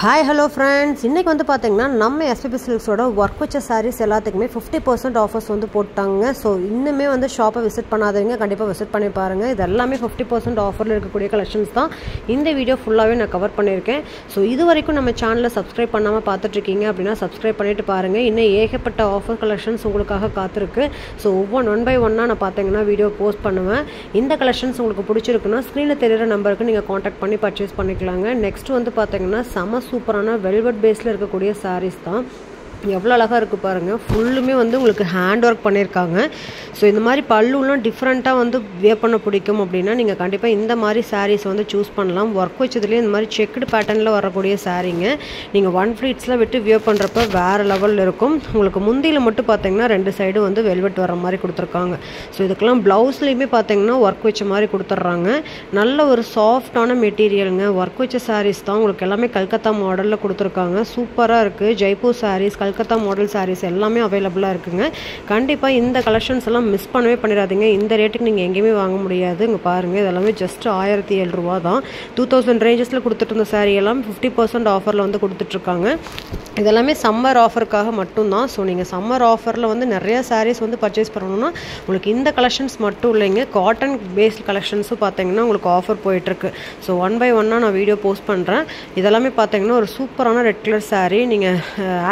Hi, hello friends. இன்னைக்கு வந்து பாத்தீங்கன்னா நம்ம SPP Silksோட work வச்ச sarees எல்லாத்துக்குமே 50% ஆஃபர்ஸ் வந்து போட்டாங்க. சோ இன்னுமே வந்து ஷாப்பை விசிட் பண்ணாதவங்க கண்டிப்பா விசிட் பண்ணி பாருங்க. இது எல்லாமே 50% ஆஃபர்ல இருக்கக்கூடிய கலெக்ஷன்ஸ் தான். இந்த வீடியோ ஃபுல்லாவே நான் கவர் பண்ணிருக்கேன். சோ இதுவரைக்கும் நம்ம சேனலை சப்ஸ்கிரைப் பண்ணாம பார்த்துட்டு இருக்கீங்க அப்படினா சப்ஸ்கிரைப் பண்ணிட்டு பாருங்க. இன்னும் ஏகப்பட்ட ஆஃபர் கலெக்ஷன்ஸ் உங்களுக்காக காத்திருக்கு. சோ ஒன் பை ஒன்னா நான் பாத்தீங்கன்னா வீடியோ போஸ்ட் பண்ணுவேன். இந்த கலெக்ஷன்ஸ் உங்களுக்கு பிடிச்சிருக்குன்னா ஸ்கிரீன்ல தெரியுற நம்பருக்கு நீங்க கான்டாக்ட் பண்ணி பர்ச்சேஸ் பண்ணிக்கலாங்க. நெக்ஸ்ட் வந்து பாத்தீங்கன்னா சூப்பரான வெல்வெட் பேஸ்ல இருக்கக்கூடிய sarees தான். எவ்வளோ அழகாக இருக்குது பாருங்கள். ஃபுல்லுமே வந்து உங்களுக்கு ஹேண்ட் ஒர்க் பண்ணியிருக்காங்க. ஸோ இந்த மாதிரி பல்லுலாம் டிஃப்ரெண்ட்டாக வந்து வியர் பண்ண பிடிக்கும் அப்படின்னா நீங்கள் கண்டிப்பாக இந்த மாதிரி சாரீஸ் வந்து சூஸ் பண்ணலாம். ஒர்க் வச்சதுலேயே இந்த மாதிரி செக்குடு பேட்டர்னில் வரக்கூடிய சாரீங்க. நீங்கள் ஒன் ஃப்ளீட்ஸில் விட்டு வியர் பண்ணுறப்ப வேறு லெவலில் இருக்கும். உங்களுக்கு முந்தியில் மட்டும் பார்த்தீங்கன்னா ரெண்டு சைடு வந்து வெல்வெட் வர மாதிரி கொடுத்துருக்காங்க. ஸோ இதுக்கெல்லாம் ப்ளவுஸ்லேயுமே பார்த்தீங்கன்னா ஒர்க் வச்ச மாதிரி கொடுத்துட்றாங்க. நல்ல ஒரு சாஃப்டான மெட்டீரியலுங்க. ஒர்க் வச்ச சாரீஸ் தான் உங்களுக்கு எல்லாமே கல்கத்தா மாடலில் கொடுத்துருக்காங்க. சூப்பராக இருக்குது. ஜெய்ப்பூர் சாரீஸ், கல்கத்தா மாடல் சாரீஸ் எல்லாமே அவைலபிளாக இருக்குங்க. கண்டிப்பாக இந்த கலெக்ஷன்ஸ் எல்லாம் மிஸ் பண்ணவே பண்ணிடாதீங்க. இந்த ரேட்டுக்கு நீங்கள் எங்கேயுமே வாங்க முடியாது. இங்கே பாருங்கள், இதெல்லாமே ஜஸ்ட் 1007 ரூபா தான். 2000 ரேஞ்சஸில் கொடுத்துட்டு இருந்த சாரீ எல்லாம் 50% ஆஃபரில் வந்து கொடுத்துட்ருக்காங்க. இதெல்லாமே சம்மர் ஆஃபருக்காக மட்டும்தான். ஸோ நீங்கள் சம்மர் ஆஃபரில் வந்து நிறைய சாரீஸ் வந்து பர்ச்சேஸ் பண்ணணும்னா உங்களுக்கு இந்த கலெக்ஷன்ஸ் மட்டும் இல்லைங்க, காட்டன் பேஸ்ட் கலெக்ஷன்ஸும் பார்த்தீங்கன்னா உங்களுக்கு ஆஃபர் போயிட்டுருக்கு. ஸோ ஒன் பை ஒன்னாக நான் வீடியோ போஸ்ட் பண்ணுறேன். இதெல்லாமே பார்த்தீங்கன்னா ஒரு சூப்பரான ரெட் கலர் சாரீ. நீங்கள்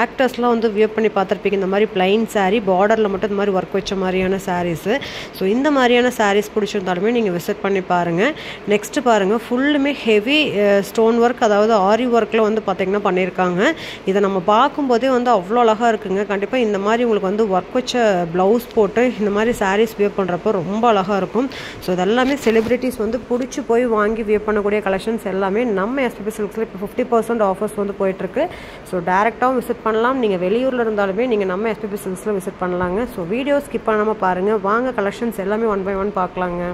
ஆக்டர்ஸ்லாம் வந்து வியர் பண்ணி பார்த்துருப்பீங்க. இந்த மாதிரி பிளைன் சாரீ, பார்டரில் மட்டும் இந்த மாதிரி ஒர்க் வச்ச மாதிரியான சாரீஸு. ஸோ இந்த மாதிரியான சாரீஸ் பிடிச்சிருந்தாலுமே நீங்கள் விசிட் பண்ணி பாருங்கள். நெக்ஸ்ட்டு பாருங்கள், ஃபுல்லுமே ஹெவி ஸ்டோன் ஒர்க், அதாவது ஆரி ஒர்க்கில் வந்து பார்த்தீங்கன்னா பண்ணியிருக்காங்க. இதை நம்ம பார்க்கும்போதே வந்து அவ்வளோ அழகாக இருக்குங்க. கண்டிப்பாக இந்த மாதிரி உங்களுக்கு வந்து ஒர்க் வச்ச ப்ளவுஸ் போட்டு இந்த மாதிரி சாரீஸ் வியர் பண்ணுறப்போ ரொம்ப அழகாக இருக்கும். ஸோ இதெல்லாமே செலிப்ரிட்டிஸ் வந்து பிடிச்சி போய் வாங்கி வியர் பண்ணக்கூடிய கலெக்ஷன்ஸ் எல்லாமே நம்ம SPP Silksல இப்போ 50% ஆஃபர்ஸ் வந்து போயிட்டுருக்கு. ஸோ டேரெக்டாகவும் விசிட் பண்ணலாம். நீங்கள் வெளியூரில் இருந்தாலுமே நீங்கள் நம்ம SPP Silksல விசிட் பண்ணலாங்க. ஸோ வீடியோ ஸ்கிப் பண்ணாமல் பாருங்கள். வாங்க கலெக்ஷன்ஸ் எல்லாமே ஒன் பை ஒன் பார்க்கலாங்க.